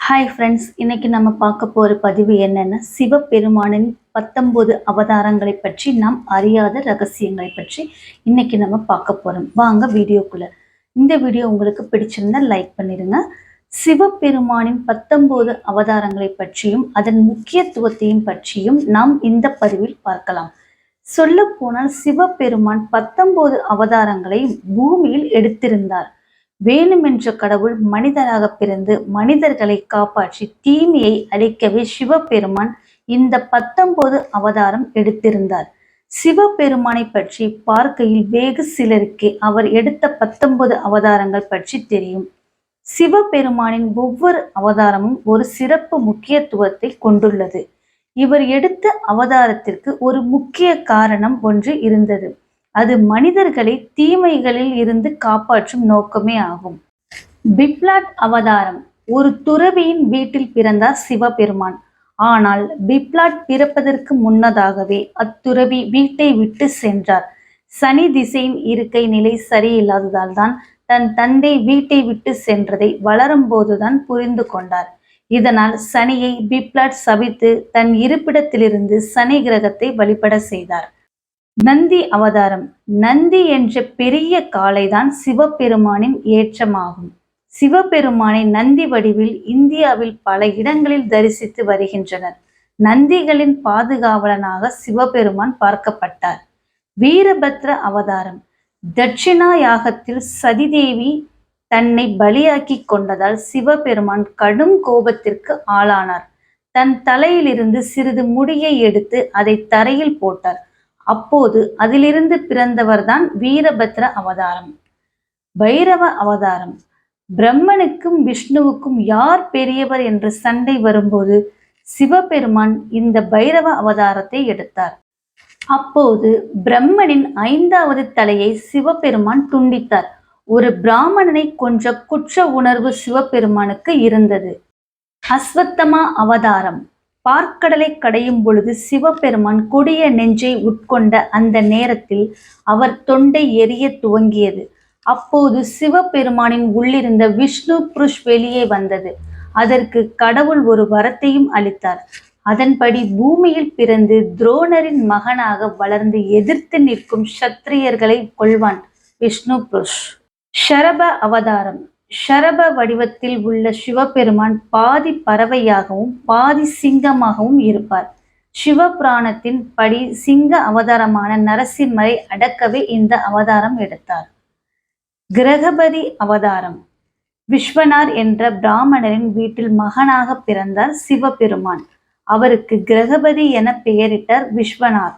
Hi friends, இன்னைக்கு நம்ம பார்க்க போகிற பதிவு என்னென்னா சிவபெருமானின் 19 அவதாரங்களை பற்றி நாம் அறியாத ரகசியங்களை பற்றி இன்னைக்கு நம்ம பார்க்க போகிறோம். வாங்க வீடியோக்குள்ள. இந்த வீடியோ உங்களுக்கு பிடிச்சிருந்தா லைக் பண்ணிடுங்க. சிவபெருமானின் 19 அவதாரங்களை பற்றியும் அதன் முக்கியத்துவத்தையும் பற்றியும் நாம் இந்த பதிவில் பார்க்கலாம். சொல்ல போனால் சிவபெருமான் 19 அவதாரங்களை பூமியில் எடுத்திருந்தார். வேணுமென்ற கடவுள் மனிதராக பிறந்து மனிதர்களை காப்பாற்றி தீமையை அழிக்கவே சிவபெருமான் இந்த 19 அவதாரம் எடுத்திருந்தார். சிவபெருமானை பற்றி பார்க்கையில் வெகு சிலருக்கு அவர் எடுத்த 19 அவதாரங்கள் பற்றி தெரியும். சிவபெருமானின் ஒவ்வொரு அவதாரமும் ஒரு சிறப்பு முக்கியத்துவத்தை கொண்டுள்ளது. இவர் எடுத்த அவதாரத்திற்கு ஒரு முக்கிய காரணம் ஒன்று இருந்தது. அது மனிதர்களை தீமைகளில் இருந்து காப்பாற்றும் நோக்கமே ஆகும். பிப்லாட் அவதாரம். ஒரு துறவியின் வீட்டில் பிறந்தார் சிவபெருமான். ஆனால் பிப்லாட் பிறப்பதற்கு முன்னதாகவே அத்துறவி வீட்டை விட்டு சென்றார். சனி திசையின் இருக்கை நிலை சரியில்லாததால் தான் தன் தந்தை வீட்டை விட்டு சென்றதை வளரும் போதுதான் புரிந்து கொண்டார். இதனால் சனியை பிப்லாட் சபித்து தன் இருப்பிடத்திலிருந்து சனி கிரகத்தை வழிபட செய்தார். நந்தி அவதாரம். நந்தி என்ற பெரிய காளைதான் சிவபெருமானின் ஏற்றமாகும். சிவபெருமானை நந்தி வடிவில் இந்தியாவில் பல இடங்களில் தரிசித்து வருகின்றனர். நந்திகளின் பாதுகாவலனாக சிவபெருமான் பார்க்கப்பட்டார். வீரபத்ர அவதாரம். தட்சிணா யாகத்தில் சதிதேவி தன்னை பலியாக்கி கொண்டதால் சிவபெருமான் கடும் கோபத்திற்கு ஆளானார். தன் தலையிலிருந்து சிறிது முடியை எடுத்து அதை தரையில் போட்டார். அப்போது அதிலிருந்து பிறந்தவர்தான் வீரபத்ர அவதாரம். பைரவ அவதாரம். பிரம்மனுக்கும் விஷ்ணுவுக்கும் யார் பெரியவர் என்று சண்டை வரும்போது சிவபெருமான் இந்த பைரவ அவதாரத்தை எடுத்தார். அப்போது பிரம்மனின் 5வது தலையை சிவபெருமான் துண்டித்தார். ஒரு பிராமணனை கொன்ற குற்ற உணர்வு சிவபெருமானுக்கு இருந்தது. அஸ்வத்தமா அவதாரம். பார்க்கடலை கடையும் பொழுது சிவபெருமான் கொடிய நெஞ்சை உட்கொண்ட அந்த நேரத்தில் அவர் தொண்டை எரிய துவங்கியது. அப்போது சிவபெருமானின் உள்ளிருந்த விஷ்ணு புருஷ் வெளியே வந்தது. அதற்கு கடவுள் ஒரு வரத்தையும் அளித்தார். அதன்படி பூமியில் பிறந்து துரோணரின் மகனாக வளர்ந்து எதிர்த்து நிற்கும் சத்திரியர்களை கொள்வான் விஷ்ணு புருஷ். ஷரப அவதாரம். ஷரப வடிவத்தில் உள்ள சிவபெருமான் பாதி பறவையாகவும் பாதி சிங்கமாகவும் இருப்பார். சிவபுராணத்தின் படி சிங்க அவதாரமான நரசிம்மரை அடக்கவே இந்த அவதாரம் எடுத்தார். கிரகபதி அவதாரம். விஸ்வனார் என்ற பிராமணரின் வீட்டில் மகனாக பிறந்தார் சிவபெருமான். அவருக்கு கிரகபதி என பெயரிட்டார் விஸ்வனார்.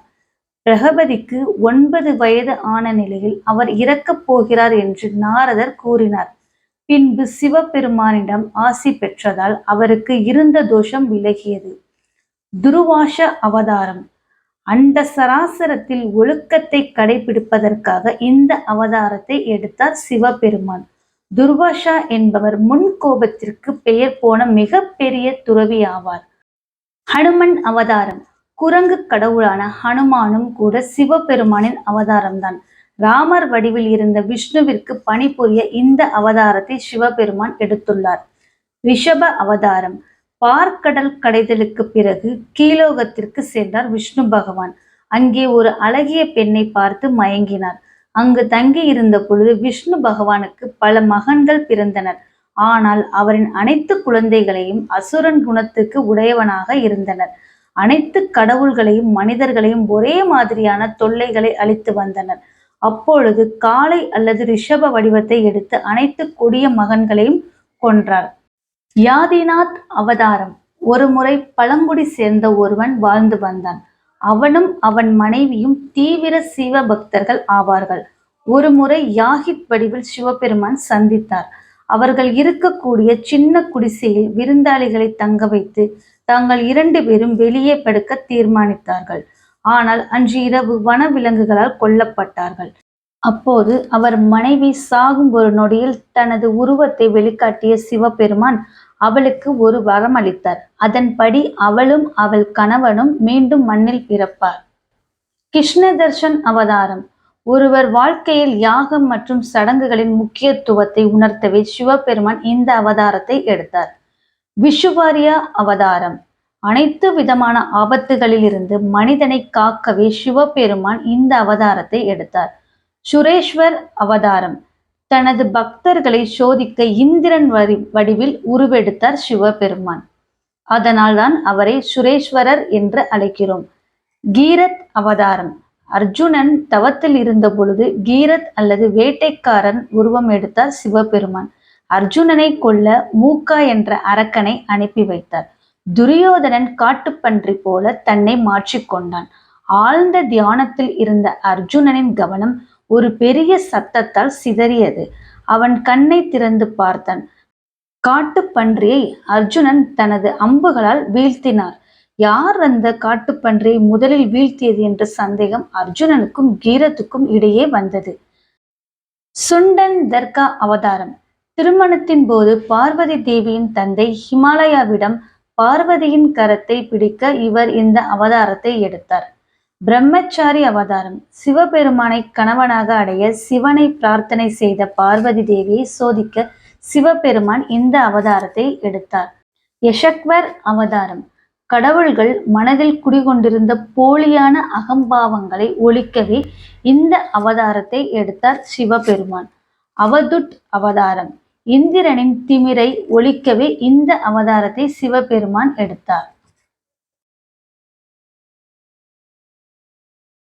கிரகபதிக்கு 9 வயது ஆன நிலையில் அவர் இறக்கப் போகிறார் என்று நாரதர் கூறினார். பின்பு சிவபெருமானிடம் ஆசி பெற்றதால் அவருக்கு இருந்த தோஷம் விலகியது. துருவாச அவதாரம். அண்ட சராசரத்தில் ஒழுக்கத்தை கடைபிடிப்பதற்காக இந்த அவதாரத்தை எடுத்தார் சிவபெருமான். துர்வாசா என்பவர் முன் கோபத்திற்கு பெயர் போன மிக பெரிய துறவி ஆவார். ஹனுமன் அவதாரம். குரங்கு கடவுளான ஹனுமானும் கூட சிவபெருமானின் அவதாரம்தான். ராமர் வடிவில் இருந்த விஷ்ணுவிற்கு பணிபுரிய இந்த அவதாரத்தை சிவபெருமான் எடுத்துள்ளார். ரிஷப அவதாரம். பார்க்கடல் கடைதலுக்கு பிறகு கீழோகத்திற்கு சென்றார் விஷ்ணு பகவான். அங்கே ஒரு அழகிய பெண்ணை பார்த்து மயங்கினார். அங்கு தங்கி இருந்த பொழுது விஷ்ணு பகவானுக்கு பல மகன்கள் பிறந்தனர். ஆனால் அவரின் அனைத்து குழந்தைகளையும் அசுரன் குணத்துக்கு உடையவனாக இருந்தனர். அனைத்து கடவுள்களையும் மனிதர்களையும் ஒரே மாதிரியான தொல்லைகளை அளித்து வந்தனர். அப்பொழுது காளை அல்லது ரிஷப வடிவத்தை எடுத்து அனைத்து கொடிய மகன்களையும் கொன்றார். யாதிநாத் அவதாரம். ஒரு முறை பழங்குடி சேர்ந்த ஒருவன் வாழ்ந்து வந்தான். அவனும் அவன் மனைவியும் தீவிர சிவ பக்தர்கள் ஆவார்கள். ஒரு முறை யாகித் வடிவில் சிவபெருமான் சந்தித்தார். அவர்கள் இருக்கக்கூடிய சின்ன குடிசையில் விருந்தாளிகளை தங்க வைத்து தாங்கள் 2 பேரும் வெளியே படுக்க தீர்மானித்தார்கள். ஆனால் அன்று இரவு வனவிலங்குகளால் கொல்லப்பட்டார்கள். அப்போது அவர் மனைவி சாகும் ஒரு நொடியில் தனது உருவத்தை வெளிக்காட்டிய சிவபெருமான் அவளுக்கு ஒரு வரம் அளித்தார். அதன்படி அவளும் அவள் கணவனும் மீண்டும் மண்ணில் பிறப்பார். கிருஷ்ணதர்ஷன் அவதாரம். ஒருவர் வாழ்க்கையில் யாகம் மற்றும் சடங்குகளின் முக்கியத்துவத்தை உணர்த்தவே சிவபெருமான் இந்த அவதாரத்தை எடுத்தார். விஷுவாரியா அவதாரம். அனைத்து விதமான ஆபத்துகளிலிருந்து மனிதனை காக்கவே சிவபெருமான் இந்த அவதாரத்தை எடுத்தார். சுரேஸ்வர் அவதாரம். தனது பக்தர்களை சோதிக்க இந்திரன் வடிவில் உருவெடுத்தார் சிவபெருமான். அதனால்தான் அவரை சுரேஸ்வரர் என்று அழைக்கிறோம். கீரத் அவதாரம். அர்ஜுனன் தவத்தில் இருந்த பொழுது கீரத் அல்லது வேட்டைக்காரன் உருவம் எடுத்தார் சிவபெருமான். அர்ஜுனனை கொல்ல மூக்கா என்ற அரக்கனை அனுப்பி வைத்தார். துரியோதனன் காட்டுப்பன்றி போல தன்னை மாற்றிக்கொண்டான். ஆழ்ந்த தியானத்தில் இருந்த அர்ஜுனனின் கவனம் ஒரு பெரிய சத்தத்தால் சிதறியது. அவன் கண்ணை திறந்து பார்த்தான். காட்டுப்பன்றியை அர்ஜுனன் தனது அம்புகளால் வீழ்த்தினார். யார் அந்த காட்டுப்பன்றியை முதலில் வீழ்த்தியது என்ற சந்தேகம் அர்ஜுனனுக்கும் கீரத்துக்கும் இடையே வந்தது. சுண்டன் தர்கா அவதாரம். திருமணத்தின் போது பார்வதி தேவியின் தந்தை ஹிமாலயாவிடம் பார்வதியின் கரத்தை பிடிக்க இவர் இந்த அவதாரத்தை எடுத்தார். பிரம்மச்சாரி அவதாரம். சிவபெருமானை கணவனாக அடைய சிவனை பிரார்த்தனை செய்த பார்வதி தேவியை சோதிக்க சிவபெருமான் இந்த அவதாரத்தை எடுத்தார். யசக்வர் அவதாரம். கடவுள்கள் மனதில் குடிகொண்டிருந்த போலியான அகம்பாவங்களை ஒழிக்கவே இந்த அவதாரத்தை எடுத்தார் சிவபெருமான். அவதுட் அவதாரம். இந்திரனின் திமிரை ஒழிக்கவே இந்த அவதாரத்தை சிவபெருமான் எடுத்தார்.